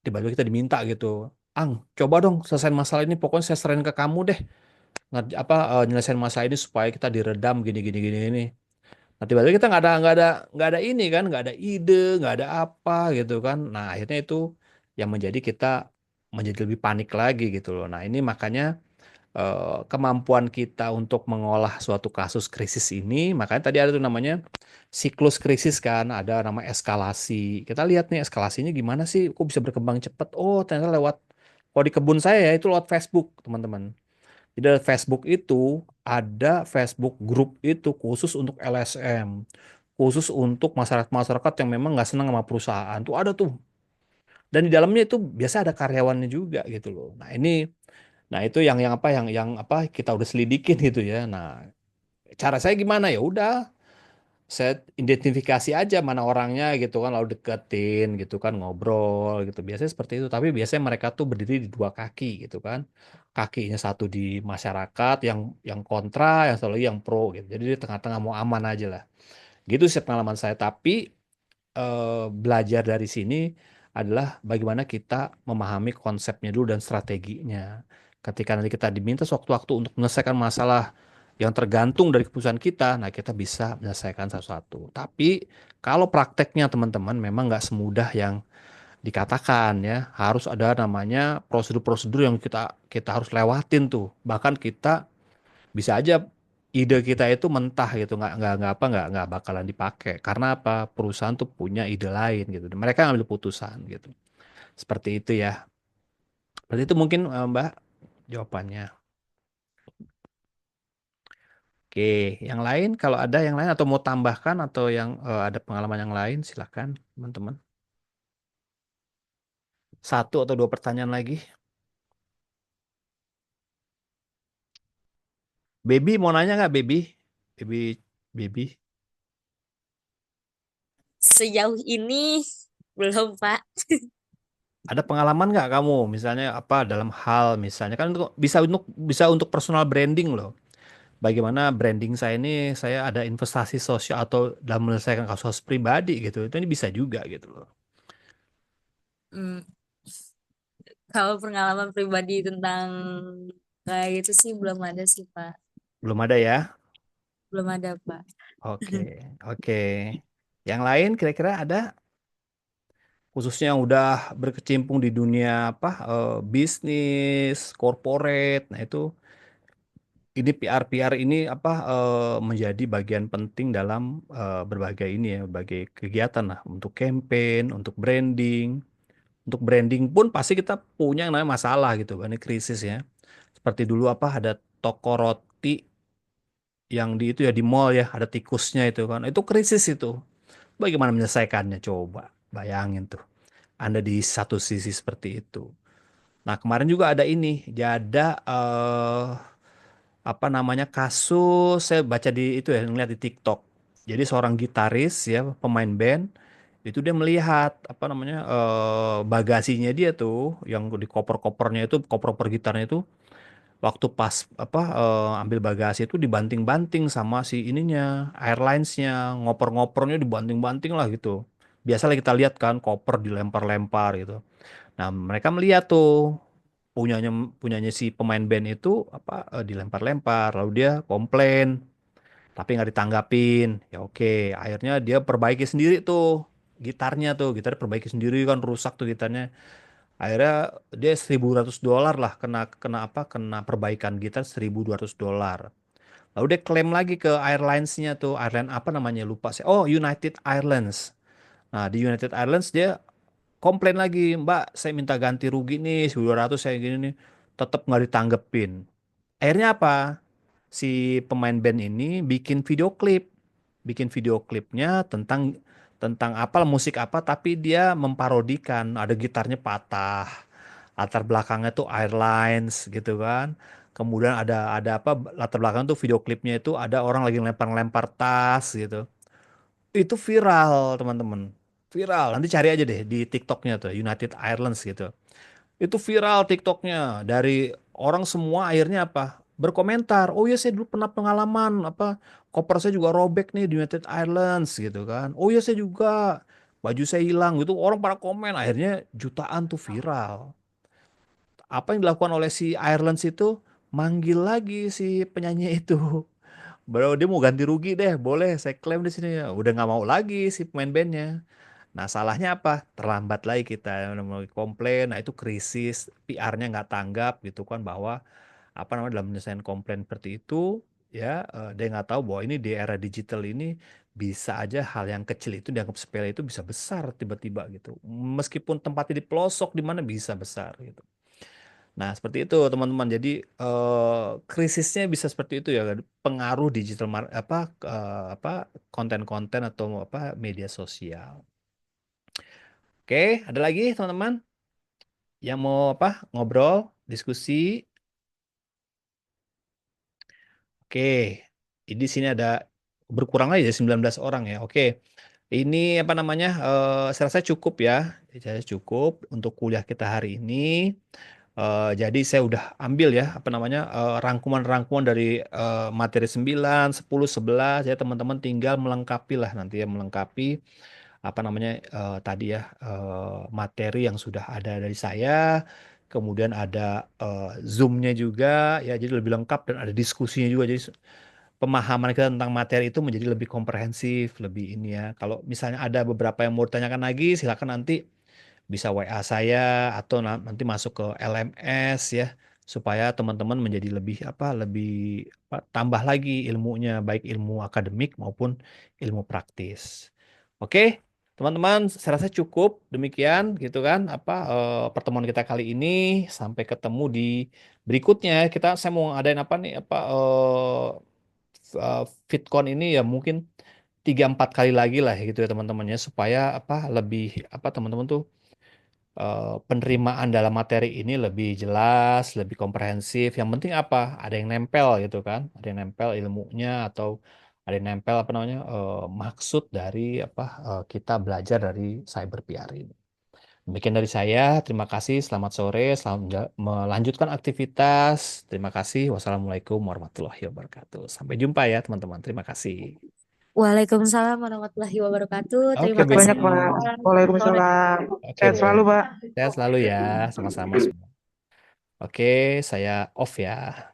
tiba-tiba kita diminta gitu, Ang, coba dong selesaiin masalah ini, pokoknya saya serahin ke kamu deh, nyelesain masalah ini supaya kita diredam gini gini gini ini. Nah, tiba-tiba kita nggak ada ini kan, nggak ada ide, nggak ada apa gitu kan. Nah, akhirnya itu yang menjadi kita menjadi lebih panik lagi gitu loh. Nah, ini makanya kemampuan kita untuk mengolah suatu kasus krisis ini, makanya tadi ada tuh namanya siklus krisis kan, ada nama eskalasi. Kita lihat nih eskalasinya gimana sih, kok bisa berkembang cepat? Oh, ternyata lewat, kalau di kebun saya ya itu lewat Facebook, teman-teman. Jadi ada Facebook itu, ada Facebook grup itu khusus untuk LSM, khusus untuk masyarakat-masyarakat yang memang nggak senang sama perusahaan. Tuh ada tuh. Dan di dalamnya itu biasa ada karyawannya juga gitu loh. Nah itu yang apa yang apa kita udah selidikin gitu ya. Nah cara saya gimana ya udah saya identifikasi aja mana orangnya gitu kan lalu deketin gitu kan ngobrol gitu biasanya seperti itu tapi biasanya mereka tuh berdiri di dua kaki gitu kan kakinya satu di masyarakat yang kontra yang satu lagi yang pro gitu jadi di tengah-tengah mau aman aja lah gitu sih pengalaman saya tapi belajar dari sini adalah bagaimana kita memahami konsepnya dulu dan strateginya. Ketika nanti kita diminta sewaktu-waktu untuk menyelesaikan masalah yang tergantung dari keputusan kita, nah kita bisa menyelesaikan satu-satu. Tapi kalau prakteknya teman-teman memang nggak semudah yang dikatakan ya, harus ada namanya prosedur-prosedur yang kita kita harus lewatin tuh. Bahkan kita bisa aja ide kita itu mentah gitu nggak bakalan dipakai karena apa perusahaan tuh punya ide lain gitu dan mereka ngambil putusan gitu seperti itu ya berarti itu mungkin Mbak jawabannya oke yang lain kalau ada yang lain atau mau tambahkan atau yang ada pengalaman yang lain silakan teman-teman satu atau dua pertanyaan lagi Baby mau nanya nggak Baby Baby Baby Sejauh ini belum, Pak. ada pengalaman nggak kamu misalnya apa dalam hal misalnya kan untuk bisa untuk personal branding loh bagaimana branding saya ini saya ada investasi sosial atau dalam menyelesaikan kasus pribadi gitu itu ini bisa juga gitu loh Hmm, kalau pengalaman pribadi tentang kayak gitu sih belum ada sih, Pak. belum ada ya Belum ada, Pak. oke oke yang lain kira-kira ada khususnya yang udah berkecimpung di dunia apa bisnis corporate nah itu ini PR ini apa menjadi bagian penting dalam berbagai ini ya berbagai kegiatan lah untuk campaign untuk branding. Untuk branding pun pasti kita punya yang namanya masalah gitu kan, ini krisis ya. Seperti dulu apa ada toko roti yang di itu ya di mall ya ada tikusnya itu kan. Itu krisis itu. Bagaimana menyelesaikannya coba? Bayangin tuh. Anda di satu sisi seperti itu. Nah, kemarin juga ada ini, ada apa namanya kasus saya baca di itu ya ngeliat di TikTok. Jadi seorang gitaris ya pemain band itu dia melihat apa namanya bagasinya dia tuh yang di koper-kopernya itu koper-koper gitarnya itu waktu pas apa ambil bagasi itu dibanting-banting sama si ininya airlinesnya ngoper-ngopernya dibanting-banting lah gitu. Biasalah kita lihat kan koper dilempar-lempar gitu. Nah, mereka melihat tuh punyanya punyanya si pemain band itu apa dilempar-lempar, lalu dia komplain, tapi nggak ditanggapin. Ya oke, akhirnya dia perbaiki sendiri tuh, gitar perbaiki sendiri kan rusak tuh gitarnya. Akhirnya dia $1.200 lah kena kena apa? Kena perbaikan gitar $1.200. Lalu dia klaim lagi ke airlinesnya tuh, airline apa namanya lupa saya. Oh, United Airlines. Nah, di United Airlines dia komplain lagi, Mbak, saya minta ganti rugi nih, 1.200 saya gini nih. Tetap nggak ditanggepin. Akhirnya apa? Si pemain band ini bikin video klip. Bikin video klipnya tentang tentang apa musik apa tapi dia memparodikan ada gitarnya patah. Latar belakangnya tuh airlines gitu kan. Kemudian ada apa latar belakang tuh video klipnya itu ada orang lagi lempar-lempar tas gitu. Itu viral, teman-teman. Viral. Nanti cari aja deh di TikToknya tuh, United Airlines gitu. Itu viral TikToknya. Dari orang semua akhirnya apa? Berkomentar. Oh ya saya dulu pernah pengalaman apa koper saya juga robek nih di United Airlines gitu kan. Oh ya saya juga baju saya hilang gitu. Orang pada komen. Akhirnya jutaan tuh viral. Apa yang dilakukan oleh si Airlines itu? Manggil lagi si penyanyi itu. Bro, dia mau ganti rugi deh, boleh saya klaim di sini. Udah nggak mau lagi si pemain bandnya. Nah, salahnya apa? Terlambat lagi kita mau komplain. Nah, itu krisis, PR-nya nggak tanggap gitu kan bahwa apa namanya dalam menyelesaikan komplain seperti itu ya dia nggak tahu bahwa ini di era digital ini bisa aja hal yang kecil itu dianggap sepele itu bisa besar tiba-tiba gitu. Meskipun tempatnya di pelosok di mana bisa besar gitu. Nah, seperti itu teman-teman. Jadi krisisnya bisa seperti itu ya, pengaruh digital apa konten-konten atau apa media sosial. Oke, ada lagi teman-teman yang mau apa ngobrol, diskusi? Oke, ini di sini ada berkurang aja 19 orang ya. Oke, ini apa namanya? Saya rasa cukup ya. Saya cukup untuk kuliah kita hari ini. Jadi saya udah ambil ya apa namanya rangkuman-rangkuman dari materi 9, 10, 11 ya teman-teman tinggal melengkapi lah nanti ya melengkapi apa namanya tadi ya materi yang sudah ada dari saya. Kemudian ada Zoom-nya juga ya jadi lebih lengkap dan ada diskusinya juga jadi pemahaman kita tentang materi itu menjadi lebih komprehensif, lebih ini ya. Kalau misalnya ada beberapa yang mau ditanyakan lagi silakan nanti bisa WA saya atau nanti masuk ke LMS ya supaya teman-teman menjadi lebih apa lebih tambah lagi ilmunya baik ilmu akademik maupun ilmu praktis. Oke, teman-teman, saya rasa cukup demikian gitu kan apa pertemuan kita kali ini sampai ketemu di berikutnya. Saya mau ngadain apa nih apa Fitcon ini ya mungkin 3-4 kali lagi lah gitu ya teman-temannya supaya apa lebih apa teman-teman tuh penerimaan dalam materi ini lebih jelas, lebih komprehensif. Yang penting apa? Ada yang nempel gitu kan? Ada yang nempel ilmunya atau ada yang nempel apa namanya maksud dari apa kita belajar dari cyber PR ini. Demikian dari saya. Terima kasih. Selamat sore. Selamat melanjutkan aktivitas. Terima kasih. Wassalamualaikum warahmatullahi wabarakatuh. Sampai jumpa ya teman-teman. Terima kasih. Waalaikumsalam warahmatullahi wabarakatuh. Oke, Terima kasih Banyak, Beni. Pak. Pak. Waalaikumsalam. Oke, Sehat Ben. selalu, Pak. Sehat selalu ya. Sama-sama semua. Oke, saya off ya.